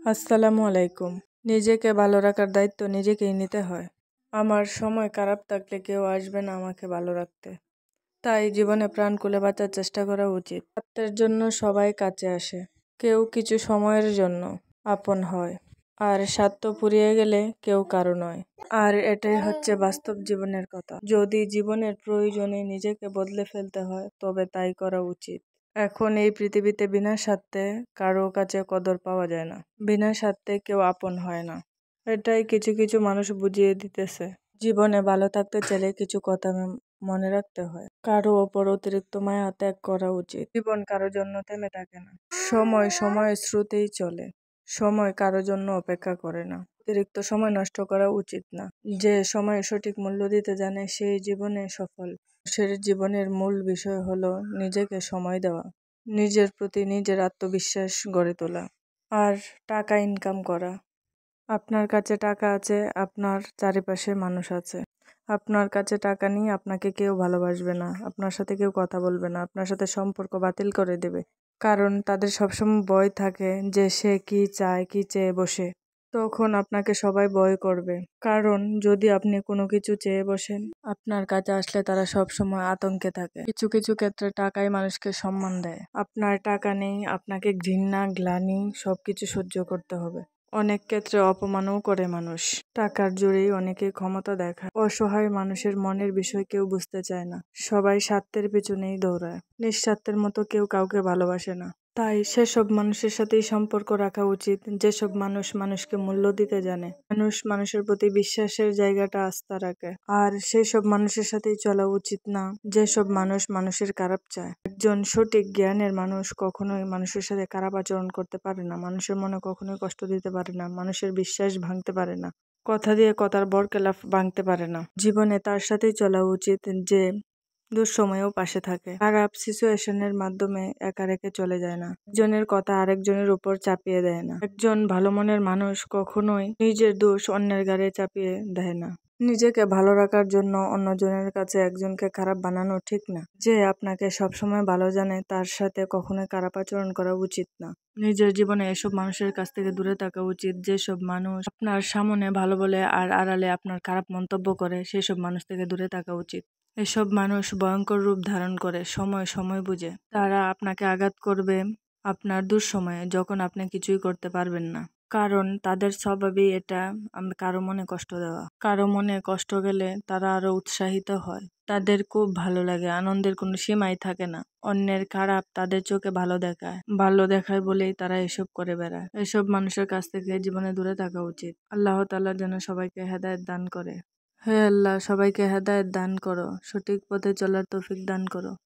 আসসালামু আলাইকুম। নিজেকে ভালো রাখার দায়িত্ব নিজেকেই নিতে হয়। আমার সময় খারাপ থাকলে কেউ আসবে না আমাকে ভালো রাখতে। তাই জীবনে প্রাণ খুলে বাঁচার চেষ্টা করা উচিত। স্বার্থের জন্য সবাই কাছে আসে, কেউ কিছু সময়ের জন্য আপন হয়, আর স্বার্থ ফুরিয়ে গেলে কেউ কারো নয়। আর এটাই হচ্ছে বাস্তব জীবনের কথা। যদি জীবনের প্রয়োজনে নিজেকে বদলে ফেলতে হয় তবে তাই করা উচিত। এখন এই পৃথিবীতে বিনা স্বার্থে কারো কাছে কদর পাওয়া যায় না, বিনা স্বার্থে কেউ আপন হয় না। এটাই কিছু কিছু মানুষ বুঝিয়ে দিতেছে। জীবনে ভালো থাকতে চাইলে কিছু কথা মনে রাখতে হয়। কারো ওপর অতিরিক্ত মায়া ত্যাগ করা উচিত। জীবন কারো জন্য থেমে থাকে না, সময় সময়ের স্রোতেই চলে। সময় কারো জন্য অপেক্ষা করে না। অতিরিক্ত সময় নষ্ট করা উচিত না। যে সময় সঠিক মূল্য দিতে জানে সেই জীবনে সফল। মানুষের জীবনের মূল বিষয় হলো নিজেকে সময় দেওয়া, নিজের প্রতি নিজের আত্মবিশ্বাস গড়ে তোলা, আর টাকা ইনকাম করা। আপনার কাছে টাকা আছে, আপনার চারিপাশে মানুষ আছে। আপনার কাছে টাকা নেই, আপনাকে কেউ ভালোবাসবে না, আপনার সাথে কেউ কথা বলবে না, আপনার সাথে সম্পর্ক বাতিল করে দেবে। কারণ তাদের সবসময় ভয় থাকে যে সে কি চায়, কি চেয়ে বসে। তখন আপনাকে সবাই ভয় করবে। কারণ যদি আপনি কোনো কিছু চেয়ে বসেন, আপনার কাছে আসলে তারা সবসময় আতঙ্কে থাকে। কিছু কিছু ক্ষেত্রে টাকাই মানুষকে সম্মান দেয়। আপনার টাকা নেই, আপনাকে ঘৃণা, গ্লানি সবকিছু সহ্য করতে হবে। অনেক ক্ষেত্রে অপমানও করে মানুষ। টাকার জোরেই অনেকে ক্ষমতা দেখায়। অসহায় মানুষের মনের বিষয় কেউ বুঝতে চায় না। সবাই স্বার্থের পিছনেই দৌড়ায়। নিঃস্বার্থের মতো কেউ কাউকে ভালোবাসে না। তাই সেসব মানুষের সাথেই সম্পর্ক রাখা উচিত যেসব মানুষ মানুষকে মূল্য দিতে জানে, মানুষ মানুষের প্রতি বিশ্বাসের জায়গাটা আস্থা রাখে। আর সেসব মানুষের সাথেই চলা উচিত না যেসব মানুষ মানুষের খারাপ চায়। একজন সঠিক জ্ঞানের মানুষ কখনোই মানুষের সাথে খারাপ আচরণ করতে পারে না, মানুষের মনে কখনোই কষ্ট দিতে পারে না, মানুষের বিশ্বাস ভাঙতে পারে না, কথা দিয়ে কথার বরকেলাপ ভাঙতে পারে না। জীবনে তার সাথেই চলা উচিত যে দুঃসময়েও পাশে থাকে, খারাপ সিচুয়েশনের মাধ্যমে একা রেখে চলে যায় না, একজনের কথা আরেকজনের উপর চাপিয়ে দেয় না। একজন ভালো মনের মানুষ কখনোই নিজের দোষ অন্যের ঘাড়ে চাপিয়ে দেয় না। নিজেকে ভালো রাখার জন্য অন্যজনের কাছে একজনকে খারাপ বানানো ঠিক না। যে আপনাকে সবসময় ভালো জানে তার সাথে কখনোই খারাপ আচরণ করা উচিত না। নিজের জীবনে এসব মানুষের কাছ থেকে দূরে থাকা উচিত যেসব মানুষ আপনার সামনে ভালো বলে আর আড়ালে আপনার খারাপ মন্তব্য করে, সেসব মানুষ থেকে দূরে থাকা উচিত। এসব মানুষ ভয়ঙ্কর রূপ ধারণ করে সময় সময় বুঝে। তারা আপনাকে আঘাত করবে আপনার দুঃসময়ে, যখন আপনি কিছুই করতে পারবেন না। কারণ তাদের স্বভাবই এটা, কারো মনে কষ্ট দেওয়া। কারো মনে কষ্ট গেলে তারা আরো উৎসাহিত হয়। তাদের খুব ভালো লাগে, আনন্দের কোনো সীমাই থাকে না। অন্যের খারাপ তাদের চোখে ভালো দেখায়, ভালো দেখায় বলেই তারা এসব করে বেড়ায়। এসব মানুষের কাছ থেকে জীবনে দূরে থাকা উচিত। আল্লাহ তাআলা যেন সবাইকে হেদায়েত দান করে। হে আল্লাহ, সবাইকে হেদায়েত দান করো, সঠিক পথে চলার তৌফিক দান করো।